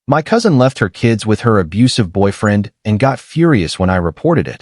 My cousin left her kids with her abusive boyfriend and got furious when I reported it.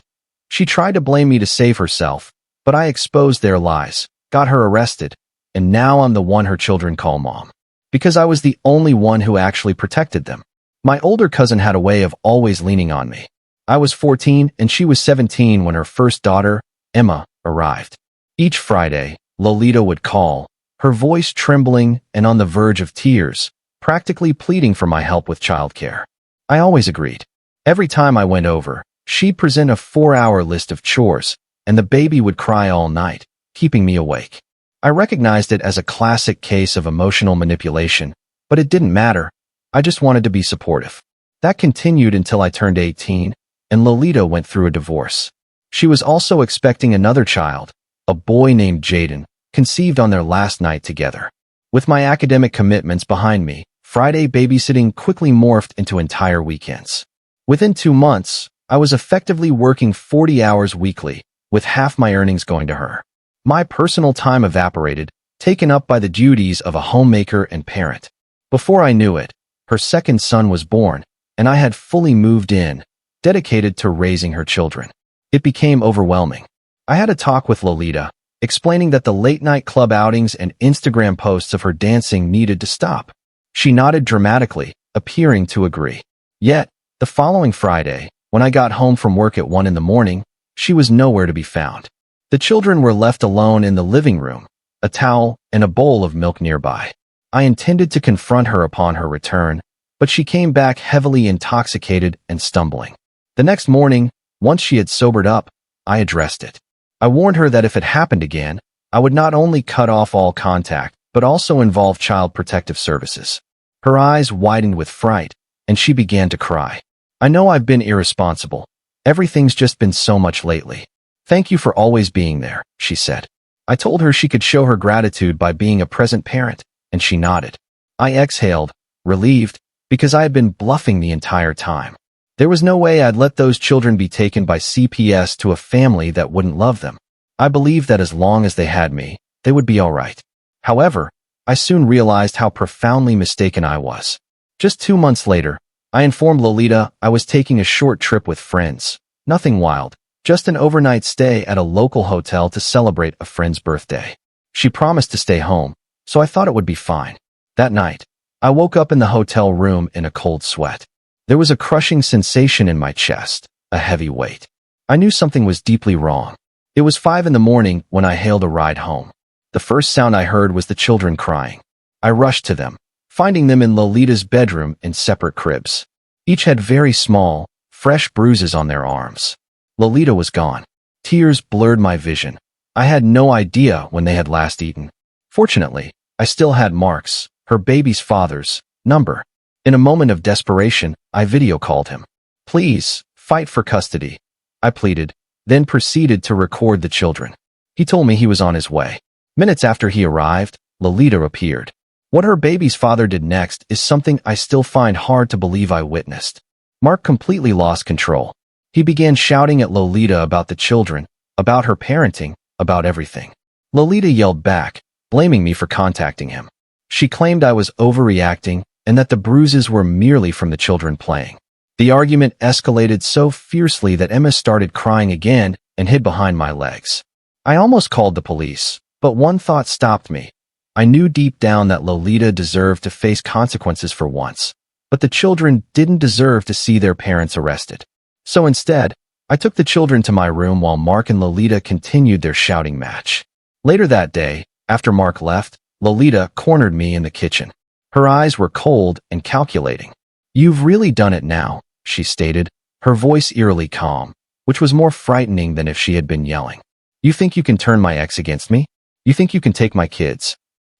She tried to blame me to save herself, but I exposed their lies, got her arrested, and now I'm the one her children call mom. Because I was the only one who actually protected them. My older cousin had a way of always leaning on me. I was 14 and she was 17 when her first daughter, Emma, arrived. Each Friday, Lolita would call, her voice trembling and on the verge of tears, practically pleading for my help with childcare. I always agreed. Every time I went over, she'd present a 4-hour list of chores, and the baby would cry all night, keeping me awake. I recognized it as a classic case of emotional manipulation, but it didn't matter. I just wanted to be supportive. That continued until I turned 18, and Lolita went through a divorce. She was also expecting another child, a boy named Jaden, conceived on their last night together. With my academic commitments behind me, Friday babysitting quickly morphed into entire weekends. Within 2 months, I was effectively working 40 hours weekly, with half my earnings going to her. My personal time evaporated, taken up by the duties of a homemaker and parent. Before I knew it, her second son was born, and I had fully moved in, dedicated to raising her children. It became overwhelming. I had a talk with Lolita, explaining that the late-night club outings and Instagram posts of her dancing needed to stop. She nodded dramatically, appearing to agree. Yet, the following Friday, when I got home from work at 1 in the morning, she was nowhere to be found. The children were left alone in the living room, a towel and a bowl of milk nearby. I intended to confront her upon her return, but she came back heavily intoxicated and stumbling. The next morning, once she had sobered up, I addressed it. I warned her that if it happened again, I would not only cut off all contact, but also involve Child Protective Services. Her eyes widened with fright, and she began to cry. I know I've been irresponsible. Everything's just been so much lately. Thank you for always being there, she said. I told her she could show her gratitude by being a present parent, and she nodded. I exhaled, relieved, because I had been bluffing the entire time. There was no way I'd let those children be taken by CPS to a family that wouldn't love them. I believed that as long as they had me, they would be all right. However, I soon realized how profoundly mistaken I was. Just 2 months later, I informed Lolita I was taking a short trip with friends. Nothing wild, just an overnight stay at a local hotel to celebrate a friend's birthday. She promised to stay home, so I thought it would be fine. That night, I woke up in the hotel room in a cold sweat. There was a crushing sensation in my chest, a heavy weight. I knew something was deeply wrong. It was 5 in the morning when I hailed a ride home. The first sound I heard was the children crying. I rushed to them, finding them in Lolita's bedroom in separate cribs. Each had very small, fresh bruises on their arms. Lolita was gone. Tears blurred my vision. I had no idea when they had last eaten. Fortunately, I still had Mark's, her baby's father's, number. In a moment of desperation, I video called him. Please, fight for custody, I pleaded, then proceeded to record the children. He told me he was on his way. Minutes after he arrived, Lolita appeared. What her baby's father did next is something I still find hard to believe I witnessed. Mark completely lost control. He began shouting at Lolita about the children, about her parenting, about everything. Lolita yelled back, blaming me for contacting him. She claimed I was overreacting and that the bruises were merely from the children playing. The argument escalated so fiercely that Emma started crying again and hid behind my legs. I almost called the police, but one thought stopped me. I knew deep down that Lolita deserved to face consequences for once, but the children didn't deserve to see their parents arrested. So instead, I took the children to my room while Mark and Lolita continued their shouting match. Later that day, after Mark left, Lolita cornered me in the kitchen. Her eyes were cold and calculating. You've really done it now, she stated, her voice eerily calm, which was more frightening than if she had been yelling. You think you can turn my ex against me? You think you can take my kids?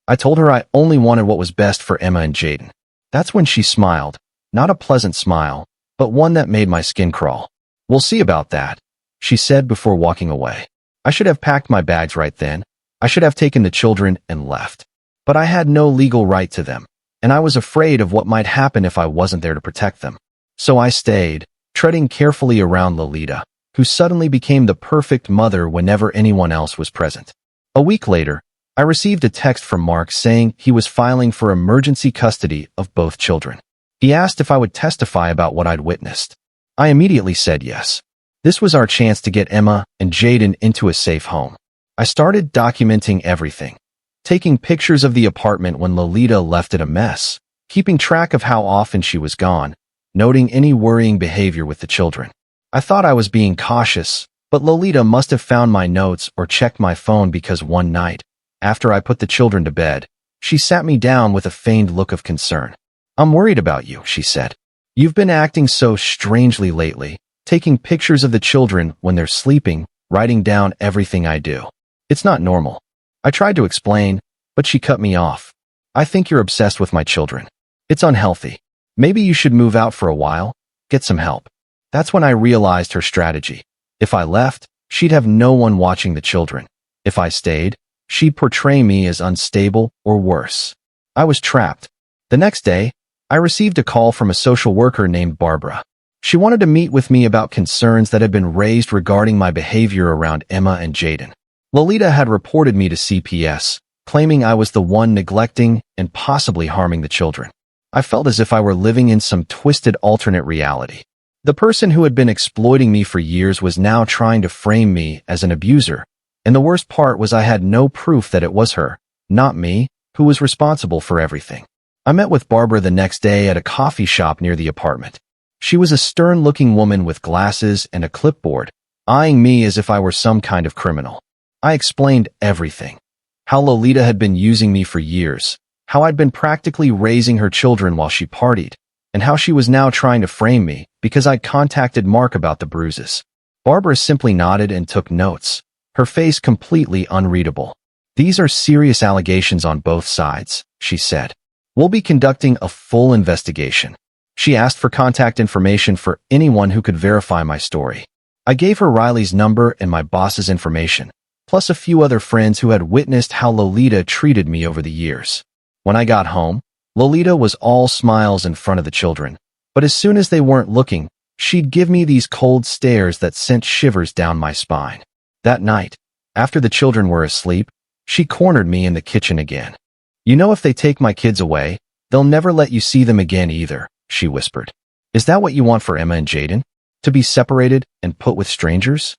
I told her I only wanted what was best for Emma and Jaden. That's when she smiled, not a pleasant smile, but one that made my skin crawl. We'll see about that, she said before walking away. I should have packed my bags right then. I should have taken the children and left. But I had no legal right to them, and I was afraid of what might happen if I wasn't there to protect them. So I stayed, treading carefully around Lolita, who suddenly became the perfect mother whenever anyone else was present. A week later, I received a text from Mark saying he was filing for emergency custody of both children. He asked if I would testify about what I'd witnessed. I immediately said yes. This was our chance to get Emma and Jaden into a safe home. I started documenting everything, taking pictures of the apartment when Lolita left it a mess, keeping track of how often she was gone, noting any worrying behavior with the children. I thought I was being cautious, but Lolita must have found my notes or checked my phone because one night, after I put the children to bed, she sat me down with a feigned look of concern. "I'm worried about you," she said. "You've been acting so strangely lately, taking pictures of the children when they're sleeping, writing down everything I do. It's not normal." I tried to explain, but she cut me off. "I think you're obsessed with my children. It's unhealthy. Maybe you should move out for a while, get some help." That's when I realized her strategy. If I left, she'd have no one watching the children. If I stayed, she'd portray me as unstable or worse. I was trapped. The next day, I received a call from a social worker named Barbara. She wanted to meet with me about concerns that had been raised regarding my behavior around Emma and Jaden. Lolita had reported me to CPS, claiming I was the one neglecting and possibly harming the children. I felt as if I were living in some twisted alternate reality. The person who had been exploiting me for years was now trying to frame me as an abuser, and the worst part was I had no proof that it was her, not me, who was responsible for everything. I met with Barbara the next day at a coffee shop near the apartment. She was a stern-looking woman with glasses and a clipboard, eyeing me as if I were some kind of criminal. I explained everything. How Lolita had been using me for years, how I'd been practically raising her children while she partied, and how she was now trying to frame me because I'd contacted Mark about the bruises. Barbara simply nodded and took notes, her face completely unreadable. "These are serious allegations on both sides," she said. "We'll be conducting a full investigation." She asked for contact information for anyone who could verify my story. I gave her Riley's number and my boss's information, plus a few other friends who had witnessed how Lolita treated me over the years. When I got home, Lolita was all smiles in front of the children, but as soon as they weren't looking, she'd give me these cold stares that sent shivers down my spine. That night, after the children were asleep, she cornered me in the kitchen again. "You know, if they take my kids away, they'll never let you see them again either," she whispered. "Is that what you want for Emma and Jaden? To be separated and put with strangers?"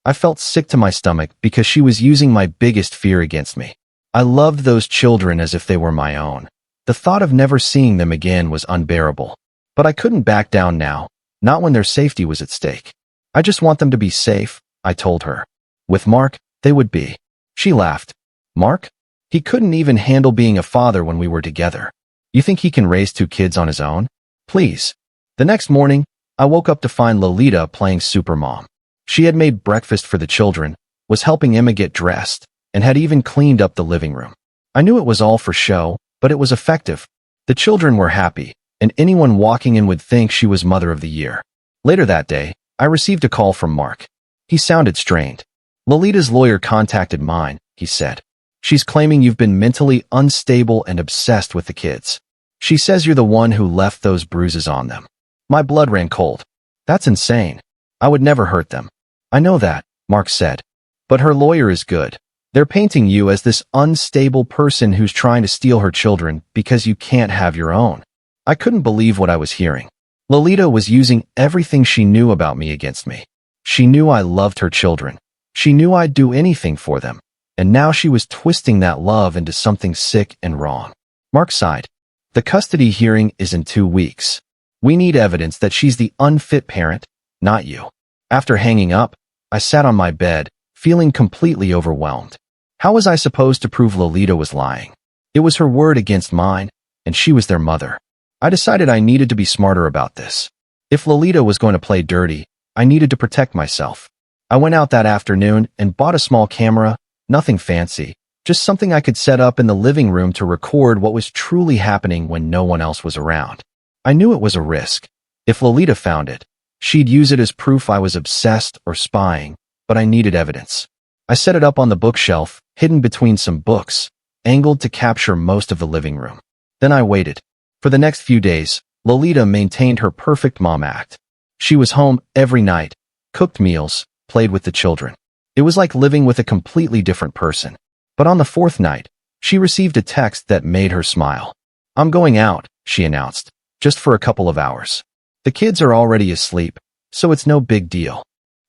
I felt sick to my stomach because she was using my biggest fear against me. I loved those children as if they were my own. The thought of never seeing them again was unbearable. But I couldn't back down now, not when their safety was at stake. "I just want them to be safe," I told her. "With Mark, they would be." She laughed. "Mark? He couldn't even handle being a father when we were together. You think he can raise 2 kids on his own? Please." The next morning, I woke up to find Lolita playing Supermom. She had made breakfast for the children, was helping Emma get dressed, and had even cleaned up the living room. I knew it was all for show, but it was effective. The children were happy, and anyone walking in would think she was Mother of the Year. Later that day, I received a call from Mark. He sounded strained. "Lolita's lawyer contacted mine," he said. "She's claiming you've been mentally unstable and obsessed with the kids. She says you're the one who left those bruises on them." My blood ran cold. "That's insane. I would never hurt them." "I know that," Mark said. "But her lawyer is good. They're painting you as this unstable person who's trying to steal her children because you can't have your own." I couldn't believe what I was hearing. Lolita was using everything she knew about me against me. She knew I loved her children. She knew I'd do anything for them. And now she was twisting that love into something sick and wrong. Mark sighed. "The custody hearing is in 2 weeks. We need evidence that she's the unfit parent, not you." After hanging up, I sat on my bed, feeling completely overwhelmed. How was I supposed to prove Lolita was lying? It was her word against mine, and she was their mother. I decided I needed to be smarter about this. If Lolita was going to play dirty, I needed to protect myself. I went out that afternoon and bought a small camera, nothing fancy, just something I could set up in the living room to record what was truly happening when no one else was around. I knew it was a risk. If Lolita found it, she'd use it as proof I was obsessed or spying, but I needed evidence. I set it up on the bookshelf, hidden between some books, angled to capture most of the living room. Then I waited. For the next few days, Lolita maintained her perfect mom act. She was home every night, cooked meals, played with the children. It was like living with a completely different person. But on the 4th night, she received a text that made her smile. "I'm going out," she announced. just for a couple of hours. The kids are already asleep, so it's no big deal.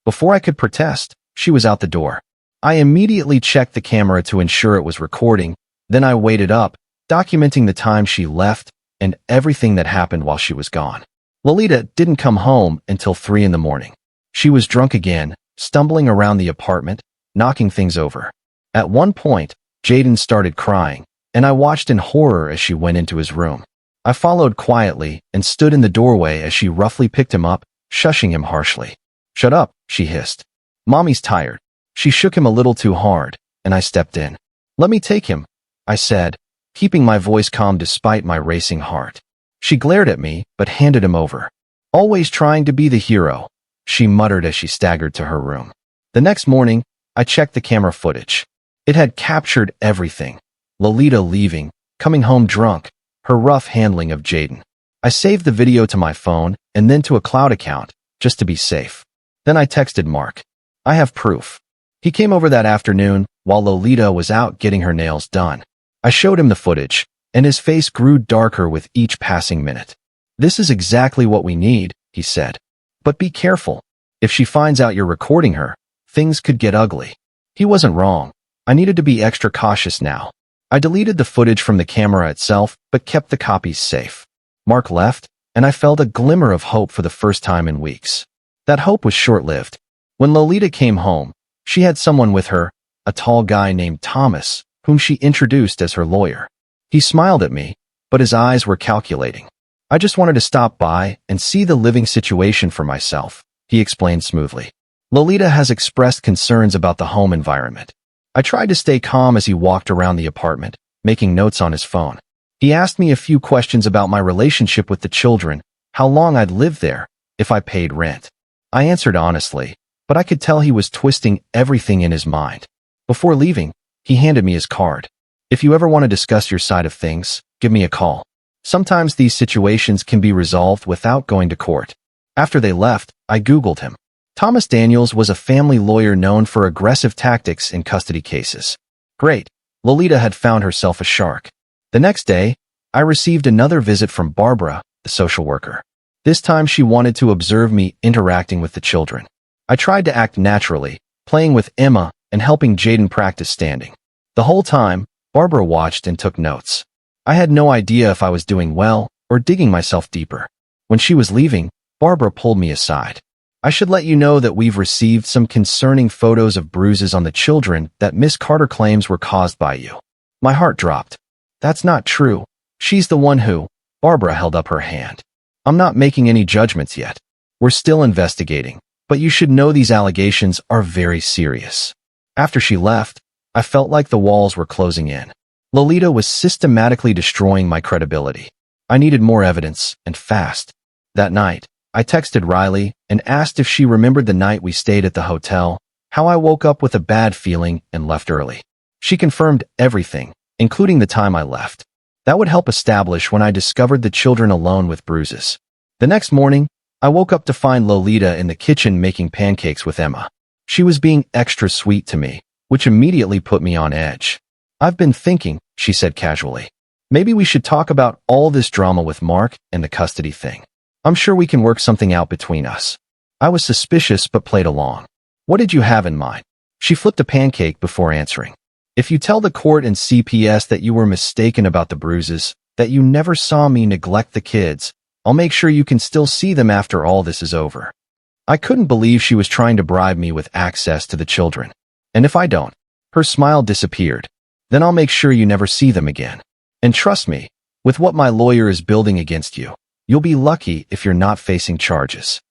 Before I could protest, she was out the door. I immediately checked the camera to ensure it was recording, then I waited up, documenting the time she left and everything that happened while she was gone. Lolita didn't come home until 3 in the morning. She was drunk again, stumbling around the apartment, knocking things over. At one point, Jaden started crying, and I watched in horror as she went into his room. I followed quietly and stood in the doorway as she roughly picked him up, shushing him harshly. "Shut up," she hissed. "Mommy's tired." She shook him a little too hard, and I stepped in. "Let me take him," I said, keeping my voice calm despite my racing heart. She glared at me, but handed him over. "Always trying to be the hero," she muttered as she staggered to her room. The next morning, I checked the camera footage. It had captured everything. Lolita leaving, coming home drunk, her rough handling of Jaden. I saved the video to my phone and then to a cloud account, just to be safe. Then I texted Mark. "I have proof." He came over that afternoon while Lolita was out getting her nails done. I showed him the footage, and his face grew darker with each passing minute. "This is exactly what we need," he said. "But be careful. If she finds out you're recording her, things could get ugly." He wasn't wrong. I needed to be extra cautious now. I deleted the footage from the camera itself, but kept the copies safe. Mark left, and I felt a glimmer of hope for the first time in weeks. That hope was short-lived. When Lolita came home, she had someone with her, a tall guy named Thomas, whom she introduced as her lawyer. He smiled at me, but his eyes were calculating. "I just wanted to stop by and see the living situation for myself," he explained smoothly. Lolita has expressed concerns about the home environment. I tried to stay calm as he walked around the apartment, making notes on his phone. He asked me a few questions about my relationship with the children, how long I'd lived there, if I paid rent. I answered honestly, but I could tell he was twisting everything in his mind. Before leaving, he handed me his card. "If you ever want to discuss your side of things, give me a call. Sometimes these situations can be resolved without going to court." After they left, I Googled him. Thomas Daniels was a family lawyer known for aggressive tactics in custody cases. Great. Lolita had found herself a shark. The next day, I received another visit from Barbara, the social worker. This time she wanted to observe me interacting with the children. I tried to act naturally, playing with Emma and helping Jaden practice standing. The whole time, Barbara watched and took notes. I had no idea if I was doing well or digging myself deeper. When she was leaving, Barbara pulled me aside. "I should let you know that we've received some concerning photos of bruises on the children that Miss Carter claims were caused by you." My heart dropped. "That's not true. She's the one who—" Barbara held up her hand. "I'm not making any judgments yet. We're still investigating, but you should know these allegations are very serious." After she left, I felt like the walls were closing in. Lolita was systematically destroying my credibility. I needed more evidence, and fast. That night, I texted Riley and asked if she remembered the night we stayed at the hotel, how I woke up with a bad feeling and left early. She confirmed everything, including the time I left. That would help establish when I discovered the children alone with bruises. The next morning, I woke up to find Lolita in the kitchen making pancakes with Emma. She was being extra sweet to me, which immediately put me on edge. "I've been thinking," she said casually. "Maybe we should talk about all this drama with Mark and the custody thing. I'm sure we can work something out between us." I was suspicious but played along. "What did you have in mind?" She flipped a pancake before answering. "If you tell the court and CPS that you were mistaken about the bruises, that you never saw me neglect the kids, I'll make sure you can still see them after all this is over." I couldn't believe she was trying to bribe me with access to the children. "And if I don't?" Her smile disappeared. "Then I'll make sure you never see them again. And trust me, with what my lawyer is building against you, you'll be lucky if you're not facing charges."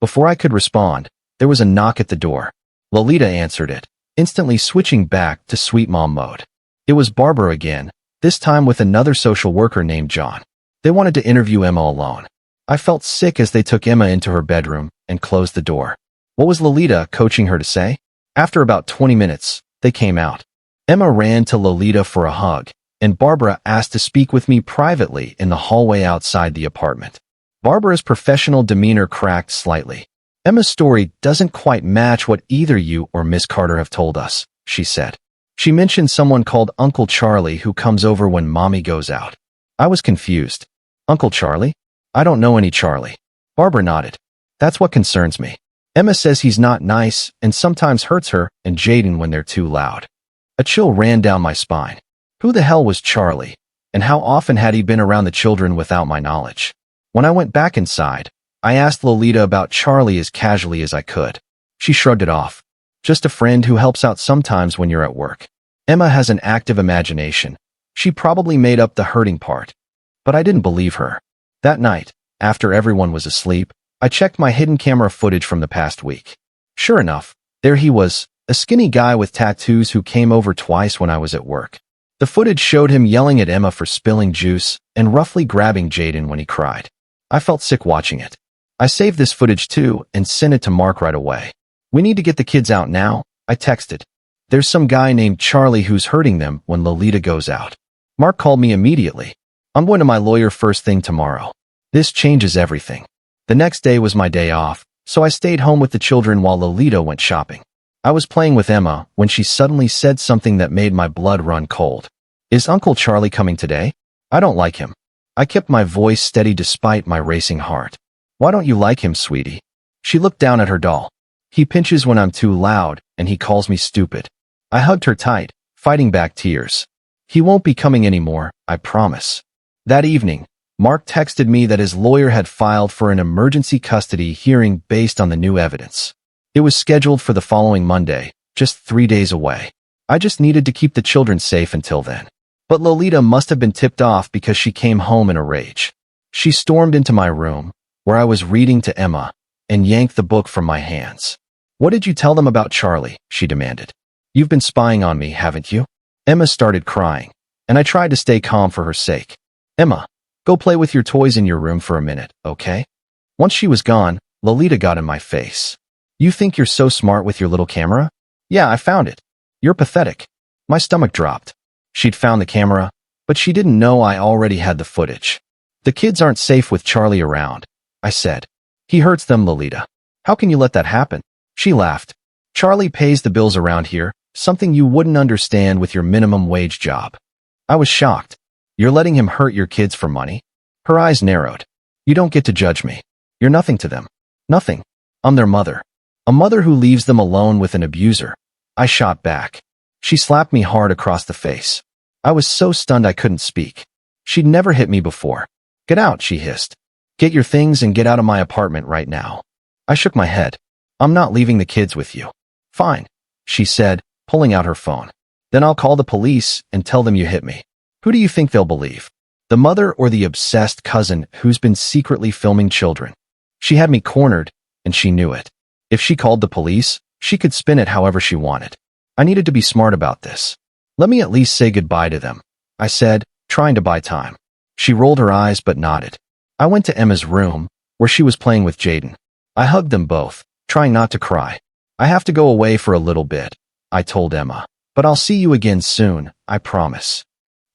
Before I could respond, there was a knock at the door. Lolita answered it, instantly switching back to sweet mom mode. It was Barbara again, this time with another social worker named John. They wanted to interview Emma alone. I felt sick as they took Emma into her bedroom and closed the door. What was Lolita coaching her to say? After about 20 minutes, they came out. Emma ran to Lolita for a hug, and Barbara asked to speak with me privately in the hallway outside the apartment. Barbara's professional demeanor cracked slightly. "Emma's story doesn't quite match what either you or Miss Carter have told us," she said. "She mentioned someone called Uncle Charlie who comes over when Mommy goes out." I was confused. "Uncle Charlie?" I don't know any Charlie. Barbara nodded. That's what concerns me. Emma says he's not nice and sometimes hurts her and Jaden when they're too loud. A chill ran down my spine. Who the hell was Charlie? And how often had he been around the children without my knowledge? When I went back inside, I asked Lolita about Charlie as casually as I could. She shrugged it off. Just a friend who helps out sometimes when you're at work. Emma has an active imagination. She probably made up the hurting part. But I didn't believe her. That night, after everyone was asleep, I checked my hidden camera footage from the past week. Sure enough, there he was, a skinny guy with tattoos who came over twice when I was at work. The footage showed him yelling at Emma for spilling juice and roughly grabbing Jaden when he cried. I felt sick watching it. I saved this footage too and sent it to Mark right away. We need to get the kids out now, I texted. There's some guy named Charlie who's hurting them when Lolita goes out. Mark called me immediately. I'm going to my lawyer first thing tomorrow. This changes everything. The next day was my day off, so I stayed home with the children while Lolita went shopping. I was playing with Emma when she suddenly said something that made my blood run cold. Is Uncle Charlie coming today? I don't like him. I kept my voice steady despite my racing heart. Why don't you like him, sweetie? She looked down at her doll. He pinches when I'm too loud, and he calls me stupid. I hugged her tight, fighting back tears. He won't be coming anymore, I promise. That evening, Mark texted me that his lawyer had filed for an emergency custody hearing based on the new evidence. It was scheduled for the following Monday, just 3 days away. I just needed to keep the children safe until then. But Lolita must have been tipped off because she came home in a rage. She stormed into my room, where I was reading to Emma, and yanked the book from my hands. What did you tell them about Charlie? She demanded. You've been spying on me, haven't you? Emma started crying, and I tried to stay calm for her sake. Emma, go play with your toys in your room for a minute, okay? Once she was gone, Lolita got in my face. You think you're so smart with your little camera? Yeah, I found it. You're pathetic. My stomach dropped. She'd found the camera, but she didn't know I already had the footage. The kids aren't safe with Charlie around, I said. He hurts them, Lolita. How can you let that happen? She laughed. Charlie pays the bills around here, something you wouldn't understand with your minimum wage job. I was shocked. You're letting him hurt your kids for money? Her eyes narrowed. You don't get to judge me. You're nothing to them. Nothing. I'm their mother. A mother who leaves them alone with an abuser. I shot back. She slapped me hard across the face. I was so stunned I couldn't speak. She'd never hit me before. Get out, she hissed. Get your things and get out of my apartment right now. I shook my head. I'm not leaving the kids with you. Fine, she said, pulling out her phone. Then I'll call the police and tell them you hit me. Who do you think they'll believe? The mother or the obsessed cousin who's been secretly filming children? She had me cornered, and she knew it. If she called the police, she could spin it however she wanted. I needed to be smart about this. Let me at least say goodbye to them, I said, trying to buy time. She rolled her eyes but nodded. I went to Emma's room, where she was playing with Jaden. I hugged them both, trying not to cry. I have to go away for a little bit, I told Emma. But I'll see you again soon, I promise.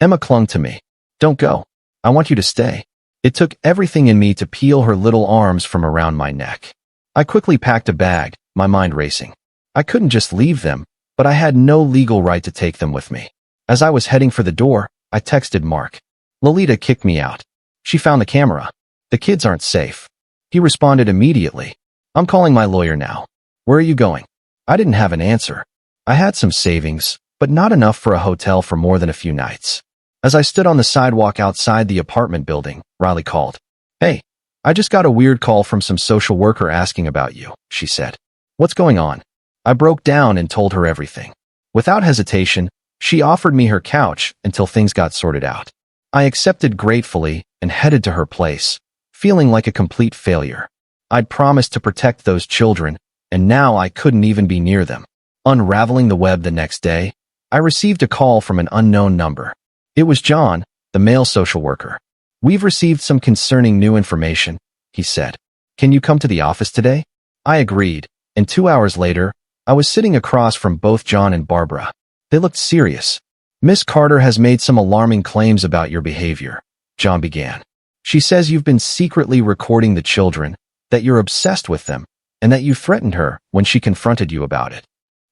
Emma clung to me. Don't go. I want you to stay. It took everything in me to peel her little arms from around my neck. I quickly packed a bag, my mind racing. I couldn't just leave them, but I had no legal right to take them with me. As I was heading for the door, I texted Mark. Lolita kicked me out. She found the camera. The kids aren't safe. He responded immediately. I'm calling my lawyer now. Where are you going? I didn't have an answer. I had some savings, but not enough for a hotel for more than a few nights. As I stood on the sidewalk outside the apartment building, Riley called. Hey, I just got a weird call from some social worker asking about you, she said. What's going on? I broke down and told her everything. Without hesitation, she offered me her couch until things got sorted out. I accepted gratefully and headed to her place, feeling like a complete failure. I'd promised to protect those children, and now I couldn't even be near them. Unraveling the web the next day, I received a call from an unknown number. It was John, the male social worker. We've received some concerning new information, he said. Can you come to the office today? I agreed, and 2 hours later, I was sitting across from both John and Barbara. They looked serious. Miss Carter has made some alarming claims about your behavior, John began. She says you've been secretly recording the children, that you're obsessed with them, and that you threatened her when she confronted you about it.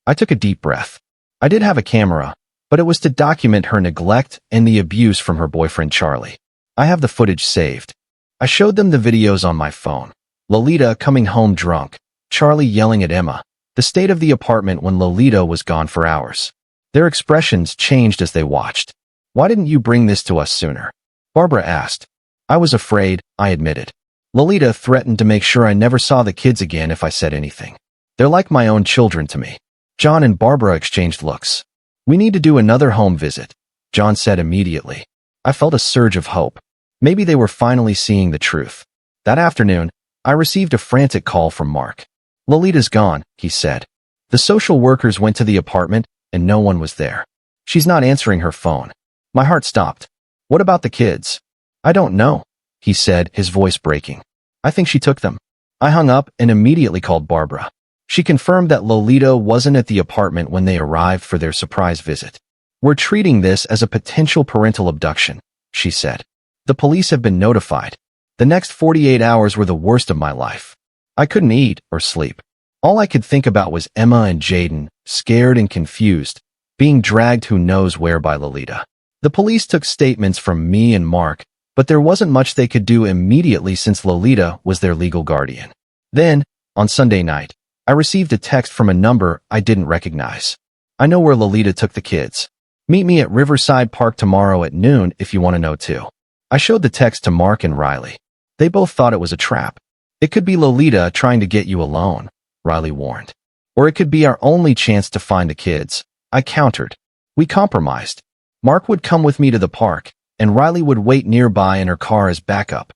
I took a deep breath. I did have a camera, but it was to document her neglect and the abuse from her boyfriend Charlie. I have the footage saved. I showed them the videos on my phone. Lolita coming home drunk, Charlie yelling at Emma, the state of the apartment when Lolita was gone for hours. Their expressions changed as they watched. "Why didn't you bring this to us sooner?" Barbara asked. "I was afraid," I admitted. Lolita threatened to make sure I never saw the kids again if I said anything. "They're like my own children to me." John and Barbara exchanged looks. "We need to do another home visit," John said immediately. I felt a surge of hope. Maybe they were finally seeing the truth. That afternoon, I received a frantic call from Mark. "Lolita's gone," he said. "The social workers went to the apartment, and no one was there. She's not answering her phone." My heart stopped. "What about the kids?" "I don't know," he said, his voice breaking. "I think she took them." I hung up and immediately called Barbara. She confirmed that Lolita wasn't at the apartment when they arrived for their surprise visit. "We're treating this as a potential parental abduction," she said. "The police have been notified." The next 48 hours were the worst of my life. I couldn't eat or sleep. All I could think about was Emma and Jaden, scared and confused, being dragged who knows where by Lolita. The police took statements from me and Mark, but there wasn't much they could do immediately since Lolita was their legal guardian. Then, on Sunday night, I received a text from a number I didn't recognize. "I know where Lolita took the kids. Meet me at Riverside Park tomorrow at noon if you want to know too." I showed the text to Mark and Riley. They both thought it was a trap. "It could be Lolita trying to get you alone," Riley warned. "Or it could be our only chance to find the kids," I countered. We compromised. Mark would come with me to the park, and Riley would wait nearby in her car as backup.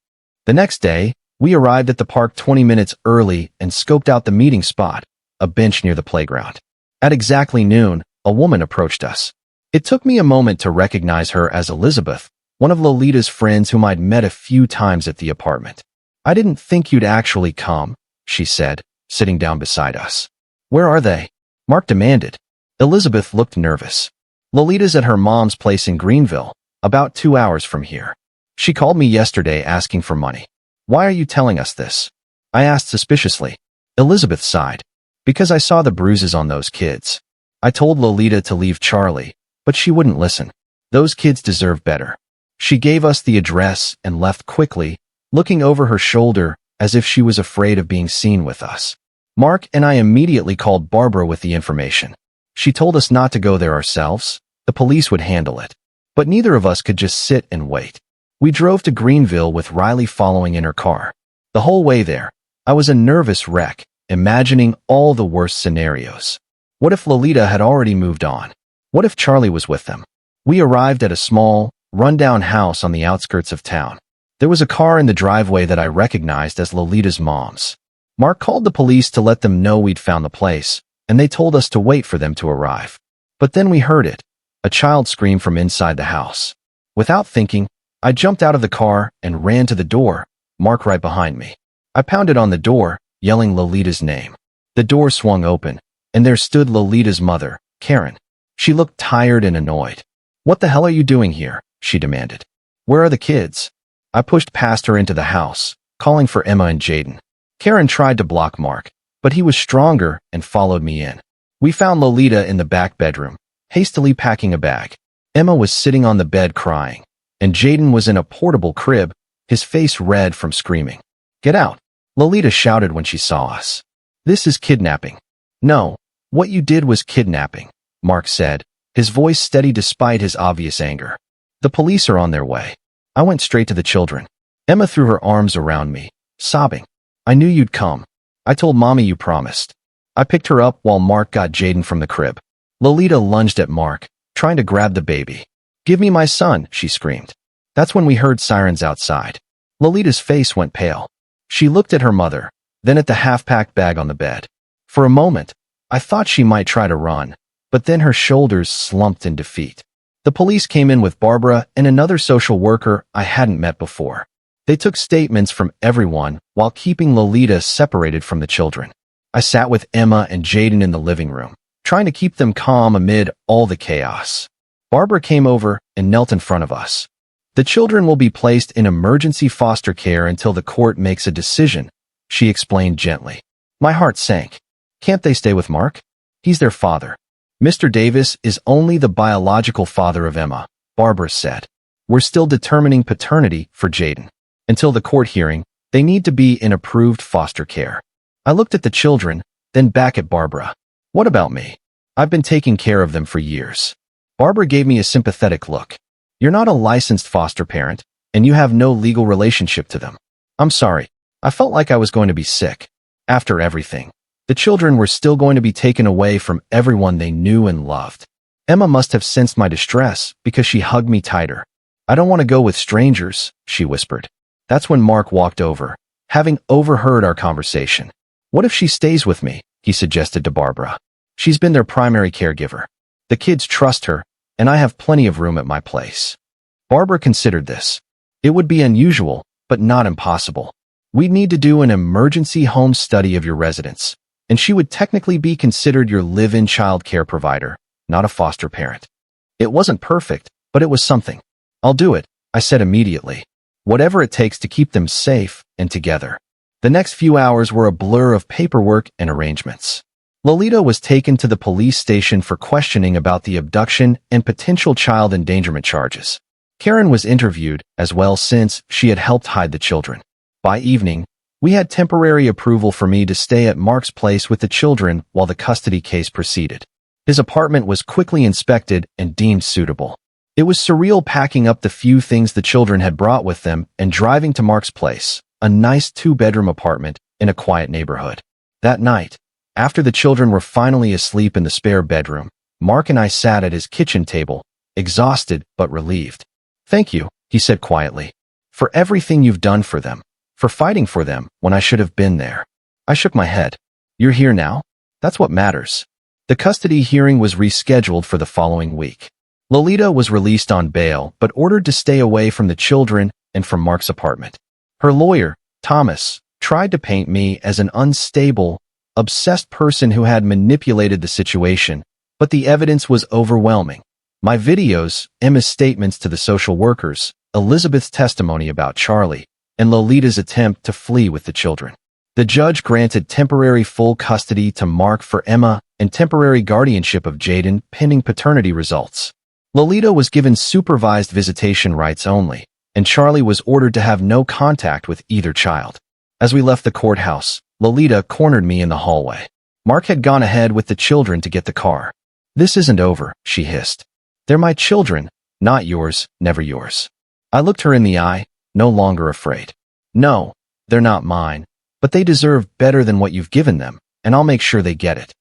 The next day, we arrived at the park 20 minutes early and scoped out the meeting spot, a bench near the playground. At exactly noon, a woman approached us. It took me a moment to recognize her as Elizabeth, one of Lolita's friends whom I'd met a few times at the apartment. "I didn't think you'd actually come," she said, sitting down beside us. "Where are they?" Mark demanded. Elizabeth looked nervous. "Lolita's at her mom's place in Greenville, about 2 hours from here. She called me yesterday asking for money." "Why are you telling us this?" I asked suspiciously. Elizabeth sighed. "Because I saw the bruises on those kids. I told Lolita to leave Charlie, but she wouldn't listen. Those kids deserve better." She gave us the address and left quickly, looking over her shoulder as if she was afraid of being seen with us. Mark and I immediately called Barbara with the information. She told us not to go there ourselves. The police would handle it. But neither of us could just sit and wait. We drove to Greenville with Riley following in her car. The whole way there, I was a nervous wreck, imagining all the worst scenarios. What if Lolita had already moved on? What if Charlie was with them? We arrived at a small, rundown house on the outskirts of town. There was a car in the driveway that I recognized as Lolita's mom's. Mark called the police to let them know we'd found the place, and they told us to wait for them to arrive. But then we heard it. A child screamed from inside the house. Without thinking, I jumped out of the car and ran to the door, Mark right behind me. I pounded on the door, yelling Lolita's name. The door swung open, and there stood Lolita's mother, Karen. She looked tired and annoyed. "What the hell are you doing here?" she demanded. "Where are the kids?" I pushed past her into the house, calling for Emma and Jaden. Karen tried to block Mark, but he was stronger and followed me in. We found Lolita in the back bedroom, hastily packing a bag. Emma was sitting on the bed crying, and Jaden was in a portable crib, his face red from screaming. "Get out," Lolita shouted when she saw us. "This is kidnapping." "No, what you did was kidnapping," Mark said, his voice steady despite his obvious anger. "The police are on their way." I went straight to the children. Emma threw her arms around me, sobbing. "I knew you'd come. I told Mommy you promised." I picked her up while Mark got Jaden from the crib. Lolita lunged at Mark, trying to grab the baby. "Give me my son," she screamed. That's when we heard sirens outside. Lolita's face went pale. She looked at her mother, then at the half-packed bag on the bed. For a moment, I thought she might try to run, but then her shoulders slumped in defeat. The police came in with Barbara and another social worker I hadn't met before. They took statements from everyone while keeping Lolita separated from the children. I sat with Emma and Jaden in the living room, trying to keep them calm amid all the chaos. Barbara came over and knelt in front of us. "The children will be placed in emergency foster care until the court makes a decision," she explained gently. My heart sank. "Can't they stay with Mark? He's their father." "Mr. Davis is only the biological father of Emma," Barbara said. "We're still determining paternity for Jaden." Until the court hearing, they need to be in approved foster care. I looked at the children, then back at Barbara. What about me? I've been taking care of them for years. Barbara gave me a sympathetic look. You're not a licensed foster parent, and you have no legal relationship to them. I'm sorry. I felt like I was going to be sick. After everything, the children were still going to be taken away from everyone they knew and loved. Emma must have sensed my distress because she hugged me tighter. I don't want to go with strangers, she whispered. That's when Mark walked over, having overheard our conversation. What if she stays with me? He suggested to Barbara. She's been their primary caregiver. The kids trust her, and I have plenty of room at my place. Barbara considered this. It would be unusual, but not impossible. We'd need to do an emergency home study of your residence, and she would technically be considered your live-in child care provider, not a foster parent. It wasn't perfect, but it was something. I'll do it, I said immediately. Whatever it takes to keep them safe and together. The next few hours were a blur of paperwork and arrangements. Lolita was taken to the police station for questioning about the abduction and potential child endangerment charges. Karen was interviewed as well since she had helped hide the children. By evening, we had temporary approval for me to stay at Mark's place with the children while the custody case proceeded. His apartment was quickly inspected and deemed suitable. It was surreal packing up the few things the children had brought with them and driving to Mark's place, a nice 2-bedroom apartment in a quiet neighborhood. That night, after the children were finally asleep in the spare bedroom, Mark and I sat at his kitchen table, exhausted but relieved. Thank you, he said quietly, for everything you've done for them, for fighting for them when I should have been there. I shook my head. You're here now? That's what matters. The custody hearing was rescheduled for the following week. Lolita was released on bail but ordered to stay away from the children and from Mark's apartment. Her lawyer, Thomas, tried to paint me as an unstable, obsessed person who had manipulated the situation, but the evidence was overwhelming. My videos, Emma's statements to the social workers, Elizabeth's testimony about Charlie, and Lolita's attempt to flee with the children. The judge granted temporary full custody to Mark for Emma and temporary guardianship of Jaden pending paternity results. Lolita was given supervised visitation rights only, and Charlie was ordered to have no contact with either child. As we left the courthouse, Lolita cornered me in the hallway. Mark had gone ahead with the children to get the car. This isn't over, she hissed. They're my children, not yours, never yours. I looked her in the eye, no longer afraid. No, they're not mine, but they deserve better than what you've given them, and I'll make sure they get it.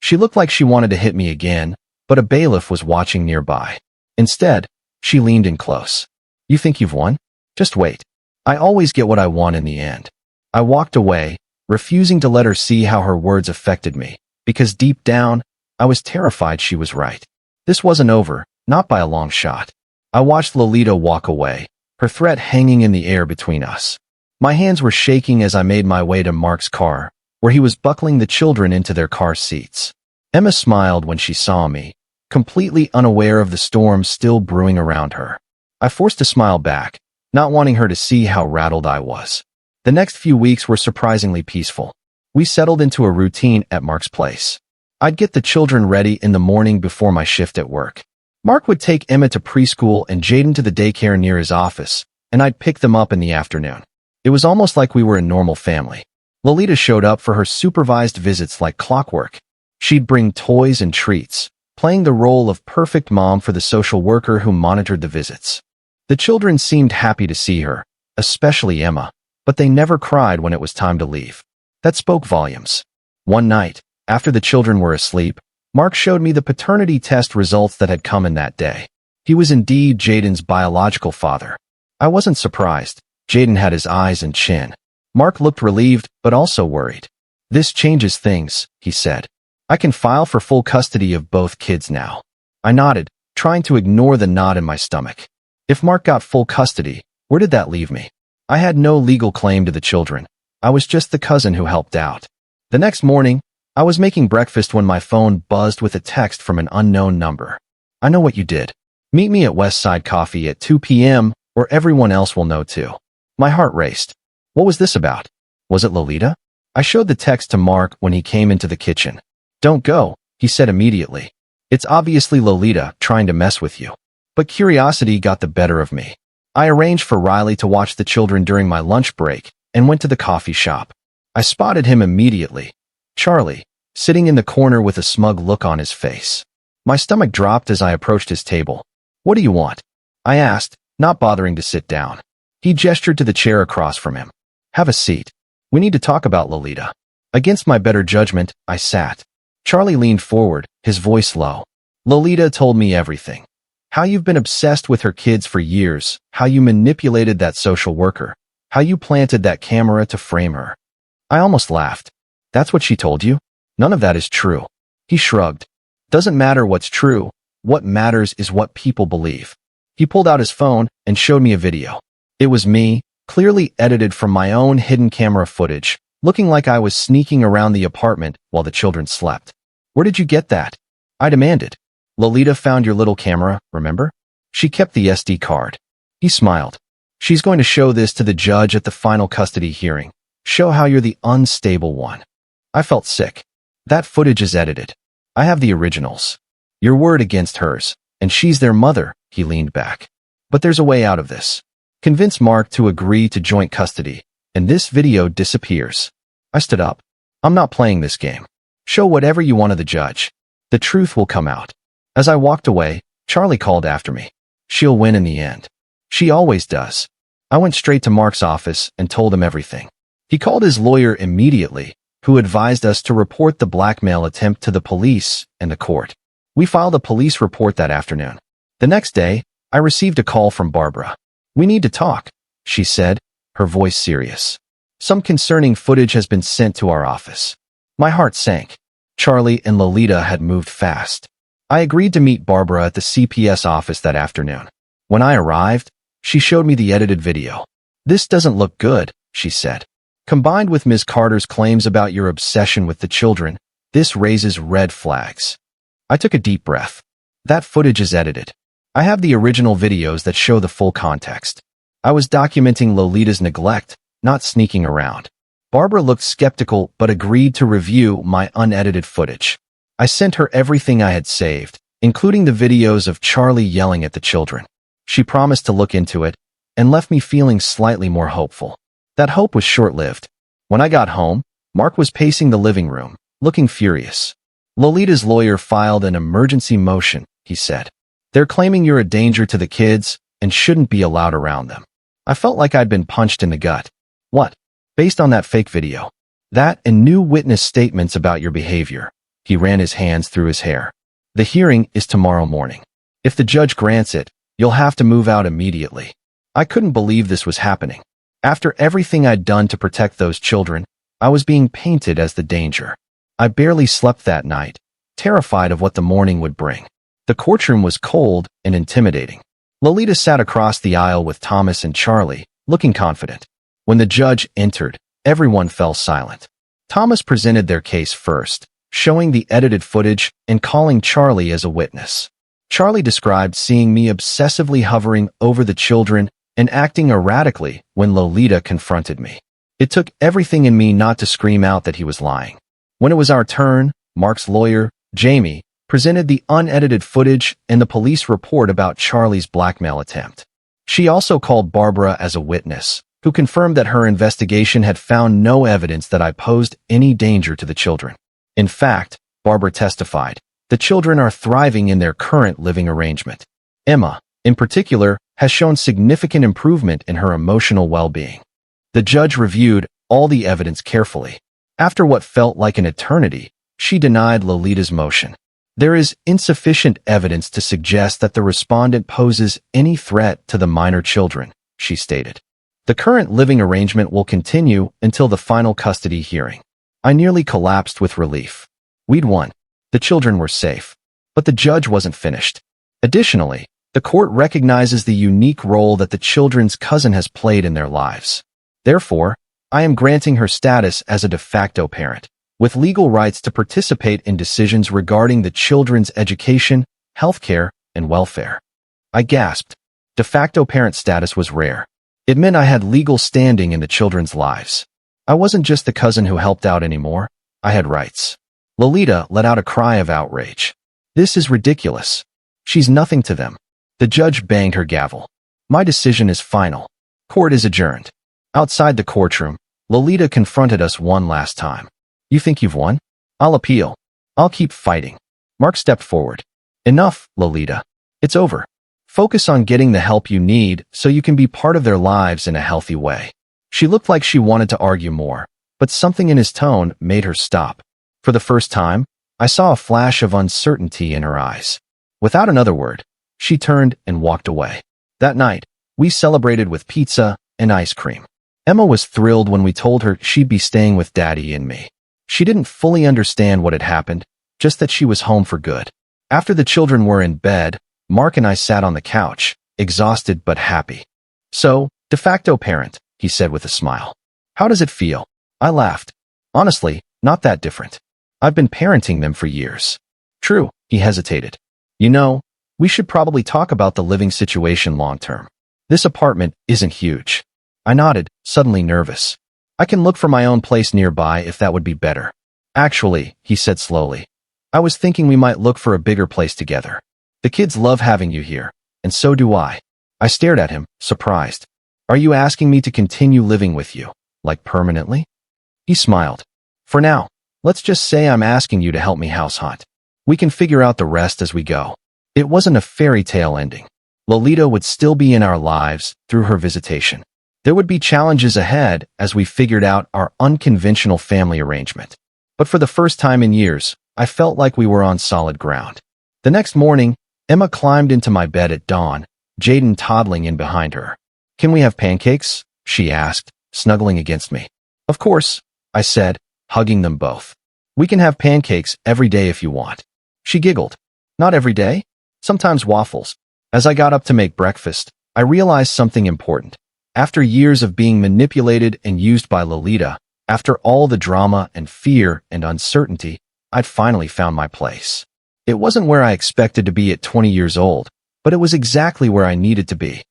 She looked like she wanted to hit me again, but a bailiff was watching nearby. Instead, she leaned in close. You think you've won? Just wait. I always get what I want in the end. I walked away, refusing to let her see how her words affected me, because deep down, I was terrified she was right. This wasn't over, not by a long shot. I watched Lolita walk away, her threat hanging in the air between us. My hands were shaking as I made my way to Mark's car, where he was buckling the children into their car seats. Emma smiled when she saw me, completely unaware of the storm still brewing around her. I forced a smile back, not wanting her to see how rattled I was. The next few weeks were surprisingly peaceful. We settled into a routine at Mark's place. I'd get the children ready in the morning before my shift at work. Mark would take Emma to preschool and Jaden to the daycare near his office, and I'd pick them up in the afternoon. It was almost like we were a normal family. Lolita showed up for her supervised visits like clockwork. She'd bring toys and treats, playing the role of perfect mom for the social worker who monitored the visits. The children seemed happy to see her, especially Emma, but they never cried when it was time to leave. That spoke volumes. One night, after the children were asleep, Mark showed me the paternity test results that had come in that day. He was indeed Jaden's biological father. I wasn't surprised. Jaden had his eyes and chin. Mark looked relieved, but also worried. This changes things, he said. I can file for full custody of both kids now. I nodded, trying to ignore the knot in my stomach. If Mark got full custody, where did that leave me? I had no legal claim to the children. I was just the cousin who helped out. The next morning, I was making breakfast when my phone buzzed with a text from an unknown number. I know what you did. Meet me at West Side Coffee at 2 p.m. or everyone else will know too. My heart raced. What was this about? Was it Lolita? I showed the text to Mark when he came into the kitchen. Don't go, he said immediately. It's obviously Lolita trying to mess with you. But curiosity got the better of me. I arranged for Riley to watch the children during my lunch break and went to the coffee shop. I spotted him immediately. Charlie, sitting in the corner with a smug look on his face. My stomach dropped as I approached his table. "What do you want?" I asked, not bothering to sit down. He gestured to the chair across from him. "Have a seat. We need to talk about Lolita." Against my better judgment, I sat. Charlie leaned forward, his voice low. "Lolita told me everything. How you've been obsessed with her kids for years, how you manipulated that social worker, how you planted that camera to frame her." I almost laughed. "That's what she told you? None of that is true." He shrugged. "Doesn't matter what's true. What matters is what people believe." He pulled out his phone and showed me a video. It was me, clearly edited from my own hidden camera footage, looking like I was sneaking around the apartment while the children slept. "Where did you get that?" I demanded. "Lolita found your little camera, remember? She kept the SD card." He smiled. "She's going to show this to the judge at the final custody hearing. Show how you're the unstable one." I felt sick. "That footage is edited. I have the originals. Your word against hers, and she's their mother," he leaned back. "But there's a way out of this. Convince Mark to agree to joint custody, and this video disappears." I stood up. "I'm not playing this game. Show whatever you want of the judge. The truth will come out." As I walked away, Charlie called after me. "She'll win in the end. She always does." I went straight to Mark's office and told him everything. He called his lawyer immediately, who advised us to report the blackmail attempt to the police and the court. We filed a police report that afternoon. The next day, I received a call from Barbara. "We need to talk," she said, her voice serious. "Some concerning footage has been sent to our office." My heart sank. Charlie and Lolita had moved fast. I agreed to meet Barbara at the CPS office that afternoon. When I arrived, she showed me the edited video. "This doesn't look good," she said. "Combined with Ms. Carter's claims about your obsession with the children, this raises red flags." I took a deep breath. "That footage is edited. I have the original videos that show the full context. I was documenting Lolita's neglect, not sneaking around." Barbara looked skeptical but agreed to review my unedited footage. I sent her everything I had saved, including the videos of Charlie yelling at the children. She promised to look into it and left me feeling slightly more hopeful. That hope was short-lived. When I got home, Mark was pacing the living room, looking furious. "Lolita's lawyer filed an emergency motion," he said. "They're claiming you're a danger to the kids and shouldn't be allowed around them." I felt like I'd been punched in the gut. "What? Based on that fake video? That and new witness statements about your behavior?" He ran his hands through his hair. "The hearing is tomorrow morning. If the judge grants it, you'll have to move out immediately." I couldn't believe this was happening. After everything I'd done to protect those children, I was being painted as the danger. I barely slept that night, terrified of what the morning would bring. The courtroom was cold and intimidating. Lolita sat across the aisle with Thomas and Charlie, looking confident. When the judge entered, everyone fell silent. Thomas presented their case first, showing the edited footage and calling Charlie as a witness. Charlie described seeing me obsessively hovering over the children and acting erratically when Lolita confronted me. It took everything in me not to scream out that he was lying. When it was our turn, Mark's lawyer, Jamie, presented the unedited footage and the police report about Charlie's blackmail attempt. She also called Barbara as a witness, who confirmed that her investigation had found no evidence that I posed any danger to the children. In fact, Barbara testified, the children are thriving in their current living arrangement. Emma, in particular, has shown significant improvement in her emotional well-being. The judge reviewed all the evidence carefully. After what felt like an eternity, she denied Lolita's motion. There is insufficient evidence to suggest that the respondent poses any threat to the minor children, she stated. The current living arrangement will continue until the final custody hearing. I nearly collapsed with relief. We'd won. The children were safe. But the judge wasn't finished. Additionally, the court recognizes the unique role that the children's cousin has played in their lives. Therefore, I am granting her status as a de facto parent, with legal rights to participate in decisions regarding the children's education, healthcare, and welfare. I gasped. De facto parent status was rare. It meant I had legal standing in the children's lives. I wasn't just the cousin who helped out anymore. I had rights. Lolita let out a cry of outrage. This is ridiculous. She's nothing to them. The judge banged her gavel. My decision is final. Court is adjourned. Outside the courtroom, Lolita confronted us one last time. You think you've won? I'll appeal. I'll keep fighting. Mark stepped forward. Enough, Lolita. It's over. Focus on getting the help you need so you can be part of their lives in a healthy way. She looked like she wanted to argue more, but something in his tone made her stop. For the first time, I saw a flash of uncertainty in her eyes. Without another word, she turned and walked away. That night, we celebrated with pizza and ice cream. Emma was thrilled when we told her she'd be staying with Daddy and me. She didn't fully understand what had happened, just that she was home for good. After the children were in bed, Mark and I sat on the couch, exhausted but happy. So, de facto parent, he said with a smile. How does it feel? I laughed. Honestly, not that different. I've been parenting them for years. True, he hesitated. You know, we should probably talk about the living situation long term. This apartment isn't huge. I nodded, suddenly nervous. I can look for my own place nearby if that would be better. Actually, he said slowly, I was thinking we might look for a bigger place together. The kids love having you here, and so do I. I stared at him, surprised. Are you asking me to continue living with you, like permanently? He smiled. For now, let's just say I'm asking you to help me house hunt. We can figure out the rest as we go. It wasn't a fairy tale ending. Lolita would still be in our lives through her visitation. There would be challenges ahead as we figured out our unconventional family arrangement. But for the first time in years, I felt like we were on solid ground. The next morning, Emma climbed into my bed at dawn, Jaden toddling in behind her. Can we have pancakes? She asked, snuggling against me. Of course, I said, hugging them both. We can have pancakes every day if you want. She giggled. Not every day? Sometimes waffles. As I got up to make breakfast, I realized something important. After years of being manipulated and used by Lolita, after all the drama and fear and uncertainty, I'd finally found my place. It wasn't where I expected to be at 20 years old, but it was exactly where I needed to be.